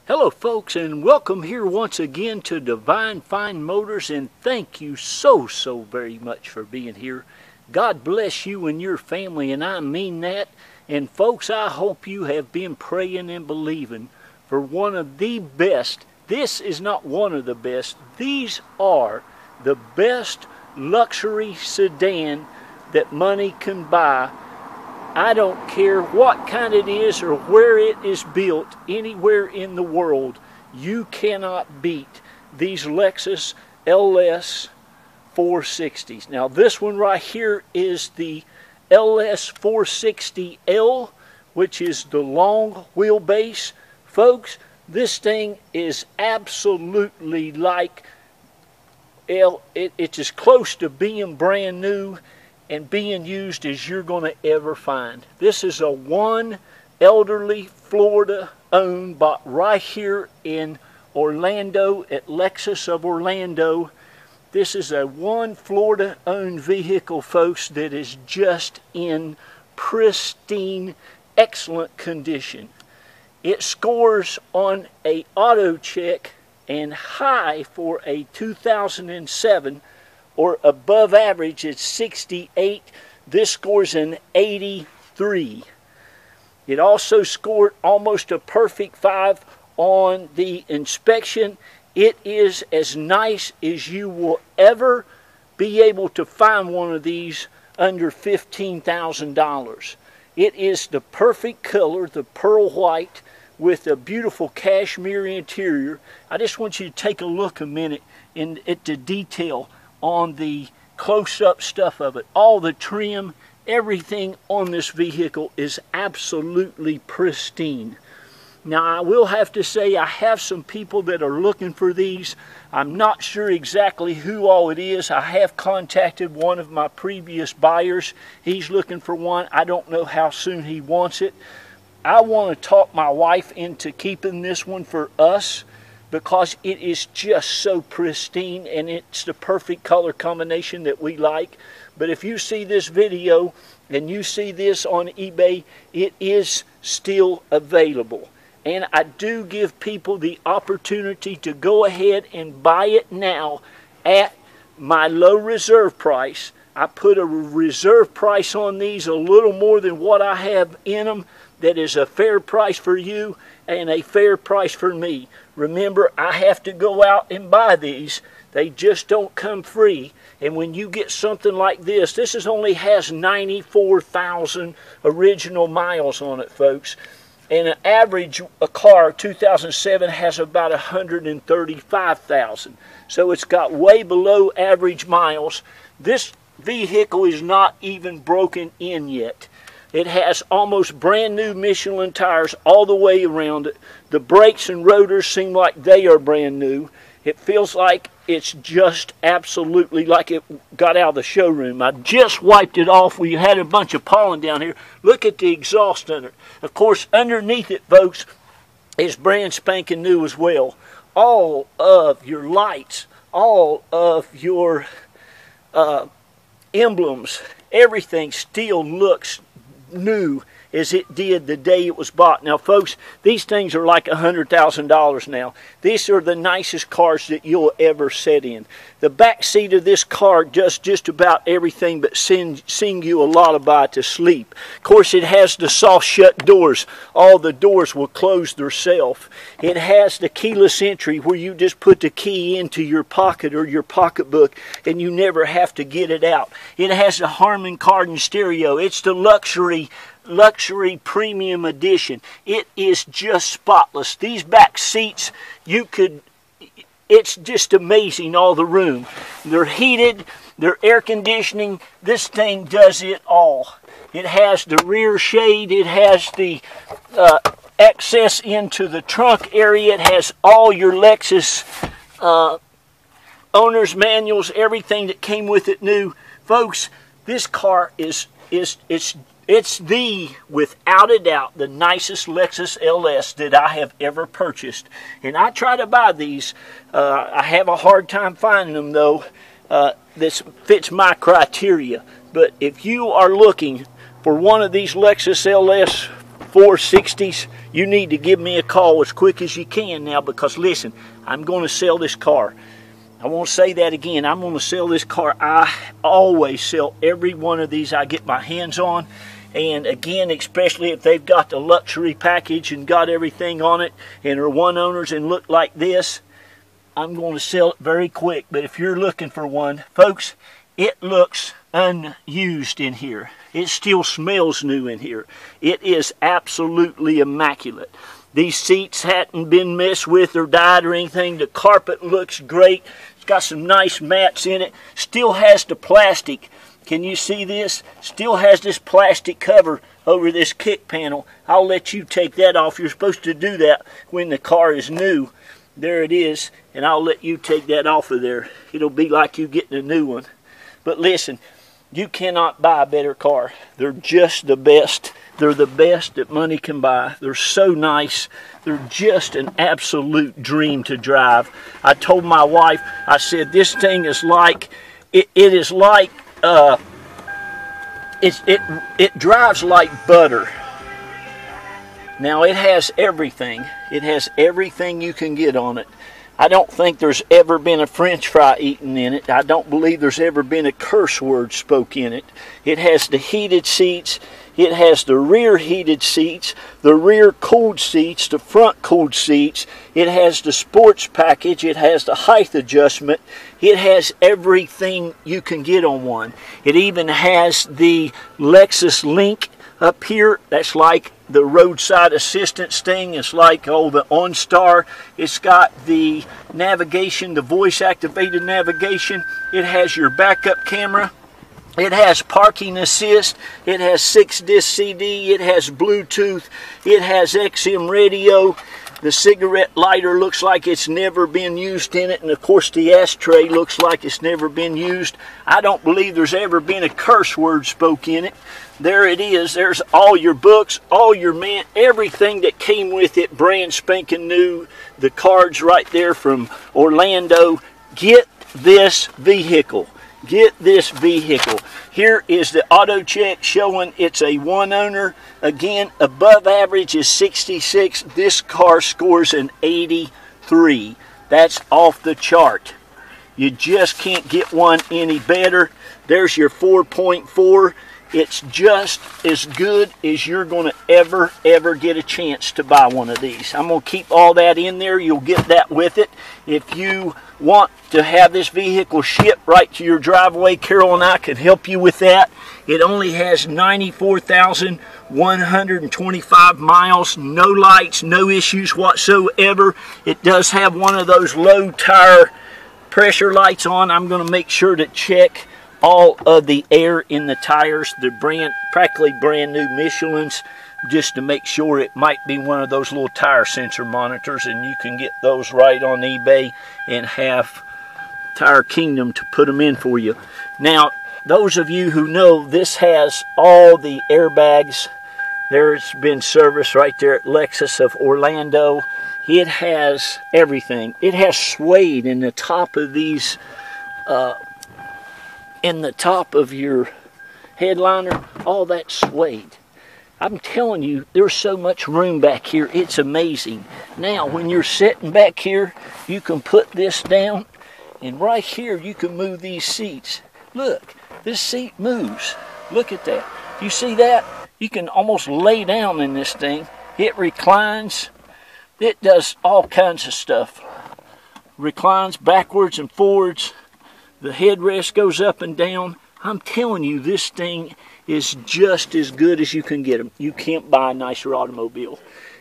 Hello folks, and welcome here once again to Divine Fine Motors, and thank you so very much for being here. God bless you and your family, and I mean that. And folks, I hope you have been praying and believing for one of the best. This is not one of the best. These are the best luxury sedan that money can buy. I don't care what kind it is or where it is built, anywhere in the world, you cannot beat these Lexus LS460s. Now this one right here is the LS460L, which is the long wheelbase. Folks, this thing is absolutely like, it's as close to being brand new and being used as you're going to ever find. This is a one elderly Florida owned, bought right here in Orlando at Lexus of Orlando. This is a one Florida owned vehicle, folks, that is just in pristine, excellent condition. It scores on a auto check and high for a 2007 or above average. It's 68. This scores an 83. It also scored almost a perfect 5 on the inspection. It is as nice as you will ever be able to find one of these under $15,000. It is the perfect color, the pearl white, with a beautiful cashmere interior. I just want you to take a look a minute at the detail on the close-up stuff of it. All the trim, everything on this vehicle is absolutely pristine. Now I will have to say I have some people that are looking for these. I'm not sure exactly who all it is. I have contacted one of my previous buyers. He's looking for one. I don't know how soon he wants it. I want to talk my wife into keeping this one for us, because it is just so pristine and it's the perfect color combination that we like. But if you see this video and you see this on eBay, it is still available. And I do give people the opportunity to go ahead and buy it now at my low reserve price. I put a reserve price on these, a little more than what I have in them. That is a fair price for you and a fair price for me. Remember, I have to go out and buy these. They just don't come free. And when you get something like this, this only has 94,000 original miles on it, folks. And an average car, 2007, has about 135,000. So it's got way below average miles. This vehicle is not even broken in yet. It has almost brand new Michelin tires all the way around it. The brakes and rotors seem like they are brand new. It feels like it's just absolutely like it got out of the showroom. I just wiped it off. We had a bunch of pollen down here. Look at the exhaust under it. Of course, underneath it, folks, is brand spanking new as well. All of your lights, all of your emblems, everything still looks new as it did the day it was bought. Now folks, these things are like $100,000 now. These are the nicest cars that you'll ever sit in. The back seat of this car does just about everything but sing you a lullaby to sleep. Of course, it has the soft shut doors. All the doors will close themselves. It has the keyless entry where you just put the key into your pocket or your pocketbook and you never have to get it out. It has the Harman Kardon stereo. It's the luxury premium edition. It is just spotless. These back seats, it's just amazing, all the room. They're heated, they're air conditioning. This thing does it all. It has the rear shade, it has the access into the trunk area, it has all your Lexus owner's manuals, everything that came with it new. Folks, this car it's without a doubt, the nicest Lexus LS that I have ever purchased. And I try to buy these. I have a hard time finding them, though, that fits my criteria. But if you are looking for one of these Lexus LS LS460s, you need to give me a call as quick as you can now, because listen, I'm going to sell this car. I won't say that again. I'm going to sell this car. I always sell every one of these I get my hands on. And again, especially if they've got the luxury package and got everything on it and are one owners and look like this, I'm going to sell it very quick. But if you're looking for one, folks, it looks unused in here. It still smells new in here. It is absolutely immaculate. These seats hadn't been messed with or dyed or anything. The carpet looks great. It's got some nice mats in it. Still has the plastic. Can you see this? Still has this plastic cover over this kick panel. I'll let you take that off. You're supposed to do that when the car is new. There it is. And I'll let you take that off of there. It'll be like you getting a new one. But listen, you cannot buy a better car. They're just the best. They're the best that money can buy. They're so nice. They're just an absolute dream to drive. I told my wife, I said, this thing is like, it drives like butter. Now it has everything. It has everything you can get on it. I don't think there's ever been a French fry eaten in it. I don't believe there's ever been a curse word spoke in it. It has the heated seats. It has the rear heated seats, the rear cooled seats, the front cooled seats. It has the sports package. It has the height adjustment. It has everything you can get on one. It even has the Lexus link up here. That's like the roadside assistance thing. It's like, oh, the OnStar. It's got the navigation, the voice activated navigation. It has your backup camera. It has parking assist. It has 6-disc CD. It has Bluetooth. It has XM radio. The cigarette lighter looks like it's never been used in it. And of course the ashtray looks like it's never been used. I don't believe there's ever been a curse word spoke in it. There it is. There's all your books, all your everything that came with it, brand spanking new. The cards right there from Orlando. Get this vehicle. Get this vehicle. Here is the auto check showing it's a one owner. Again, above average is 66. This car scores an 83. That's off the chart. You just can't get one any better. There's your 4.4. It's just as good as you're going to ever get a chance to buy one of these. I'm going to keep all that in there. You'll get that with it. If you want to have this vehicle shipped right to your driveway, Carol and I can help you with that. It only has 94,125 miles, no lights, no issues whatsoever. It does have one of those low tire pressure lights on. I'm going to make sure to check all of the air in the tires. They're practically brand new Michelins, just to make sure. It might be one of those little tire sensor monitors, and you can get those right on eBay and have Tire Kingdom to put them in for you. Now, those of you who know, this has all the airbags. There's been service right there at Lexus of Orlando. It has everything. It has suede in the top of these in the top of your headliner, all that suede. I'm telling you, there's so much room back here, it's amazing. Now, when you're sitting back here, you can put this down, and right here, you can move these seats. Look, this seat moves. Look at that. You see that? You can almost lay down in this thing. It reclines. It does all kinds of stuff. Reclines backwards and forwards. The headrest goes up and down. I'm telling you, this thing is just as good as you can get them. You can't buy a nicer automobile.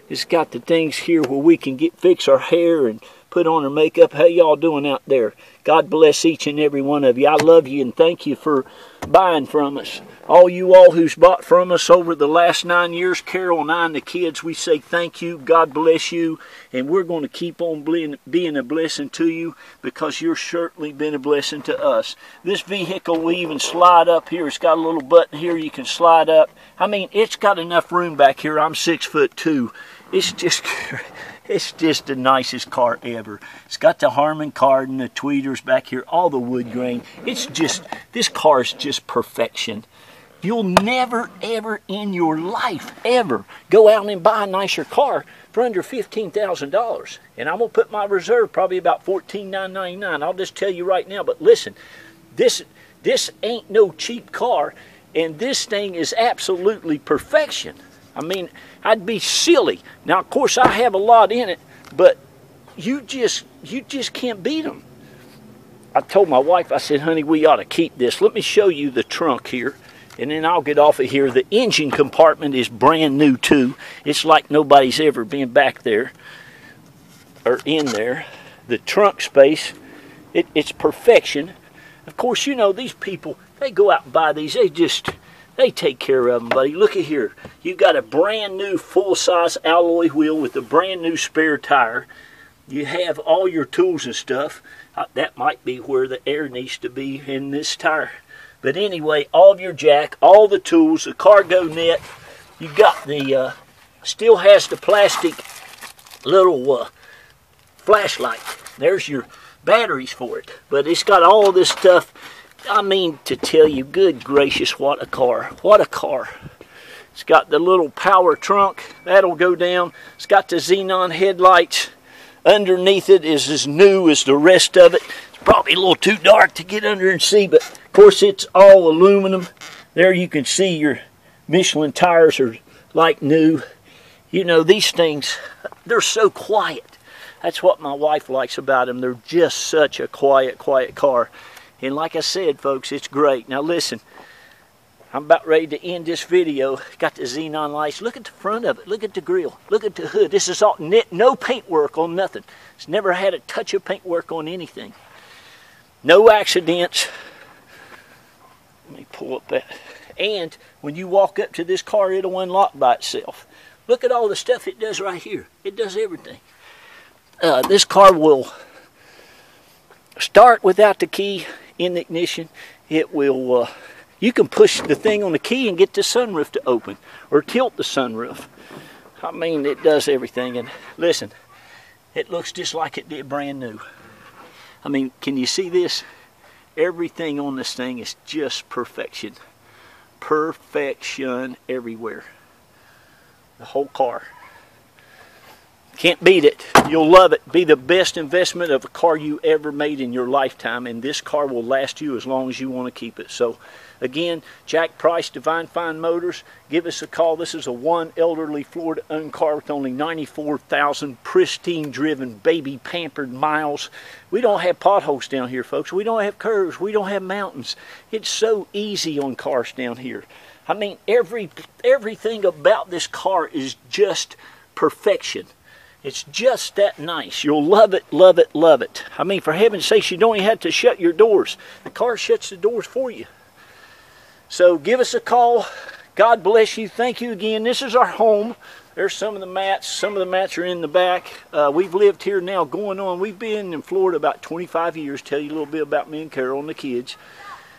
It's got the things here where we can fix our hair and put on our makeup. How y'all doing out there? God bless each and every one of you. I love you and thank you for buying from us. All you all who's bought from us over the last 9 years, Carol and I and the kids, we say thank you. God bless you. And we're going to keep on being a blessing to you, because you're certainly been a blessing to us. This vehicle will even slide up here. It's got a little button here you can slide up. I mean, it's got enough room back here. I'm 6'2". It's just the nicest car ever. It's got the Harman Kardon, the tweeters back here, all the wood grain. It's just, this car is just perfection. You'll never, ever in your life, ever go out and buy a nicer car for under $15,000. And I'm going to put my reserve probably about $14,999. I'll just tell you right now. But listen, this ain't no cheap car, and this thing is absolutely perfection. I mean, I'd be silly. Now, of course, I have a lot in it, but you just can't beat them. I told my wife, I said, honey, we ought to keep this. Let me show you the trunk here, and then I'll get off of here. The engine compartment is brand new, too. It's like nobody's ever been back there or in there. The trunk space, it's perfection. Of course, you know, these people, they go out and buy these. They take care of them, buddy. Look at here. You got a brand new full-size alloy wheel with a brand new spare tire. You have all your tools and stuff. That might be where the air needs to be in this tire. But anyway, all of your jack, all the tools, the cargo net. You got the, still has the plastic little flashlight. There's your batteries for it. But it's got all this stuff. I mean, to tell you, good gracious, what a car. What a car. It's got the little power trunk. That'll go down. It's got the xenon headlights. Underneath it is as new as the rest of it. It's probably a little too dark to get under and see, but of course it's all aluminum. There you can see your Michelin tires are like new. You know, these things, they're so quiet. That's what my wife likes about them. They're just such a quiet car. And like I said, folks, it's great. Now listen, I'm about ready to end this video. Got the xenon lights. Look at the front of it. Look at the grill. Look at the hood. This is all no paint work on nothing. It's never had a touch of paint work on anything. No accidents. Let me pull up that. And when you walk up to this car, it'll unlock by itself. Look at all the stuff it does right here. It does everything. This car will start without the key in the ignition. It will... you can push the thing on the key and get the sunroof to open or tilt the sunroof. I mean, it does everything. And listen, it looks just like it did brand new. I mean, can you see this? Everything on this thing is just perfection. Perfection everywhere. The whole car. Can't beat it. You'll love it. Be the best investment of a car you ever made in your lifetime, and this car will last you as long as you want to keep it. So again, Jack Price, Divine Fine Motors, give us a call. This is a one elderly Florida owned car with only 94,000 pristine driven baby pampered miles. We don't have potholes down here, folks. We don't have curves. We don't have mountains. It's so easy on cars down here. I mean, everything about this car is just perfection. It's just that nice. You'll love it, love it, love it. I mean, for heaven's sakes, you don't even have to shut your doors. The car shuts the doors for you. So give us a call. God bless you. Thank you again. This is our home. There's some of the mats. Some of the mats are in the back. We've lived here now going on. We've been in Florida about 25 years. Tell you a little bit about me and Carol and the kids.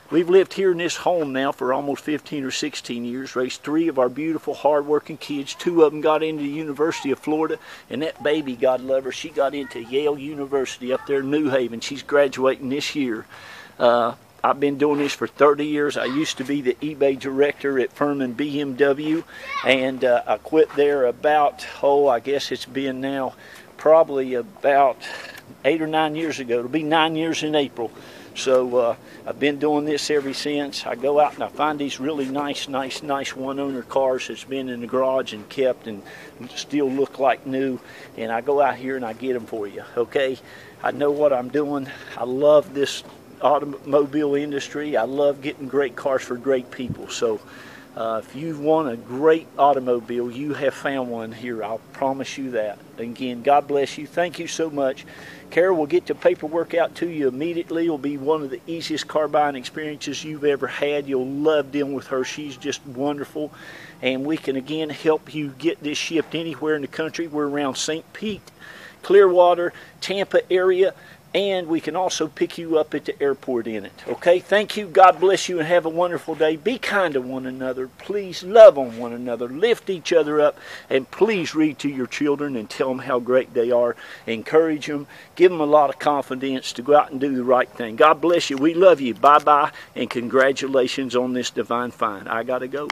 We've lived here in this home now for almost 15 or 16 years, raised 3 of our beautiful, hard-working kids. 2 of them got into the University of Florida, and that baby, God love her, she got into Yale University up there in New Haven. She's graduating this year. I've been doing this for 30 years. I used to be the eBay director at Furman BMW, and I quit there about, I guess it's been now probably about 8 or 9 years ago. It'll be 9 years in April. So I've been doing this ever since. I go out and I find these really nice one-owner cars that's been in the garage and kept and still look like new. And I go out here and I get them for you, okay? I know what I'm doing. I love this automobile industry. I love getting great cars for great people. So if you want a great automobile, you have found one here. I'll promise you that. Again, God bless you. Thank you so much. Carol will get the paperwork out to you immediately. It'll be one of the easiest car buying experiences you've ever had. You'll love dealing with her. She's just wonderful. And we can, again, help you get this shipped anywhere in the country. We're around St. Pete, Clearwater, Tampa area. and we can also pick you up at the airport in it. Okay, thank you. God bless you and have a wonderful day. Be kind to one another. Please love on one another. Lift each other up, and please read to your children and tell them how great they are. Encourage them. Give them a lot of confidence to go out and do the right thing. God bless you. We love you. Bye-bye, and congratulations on this divine find. I got to go.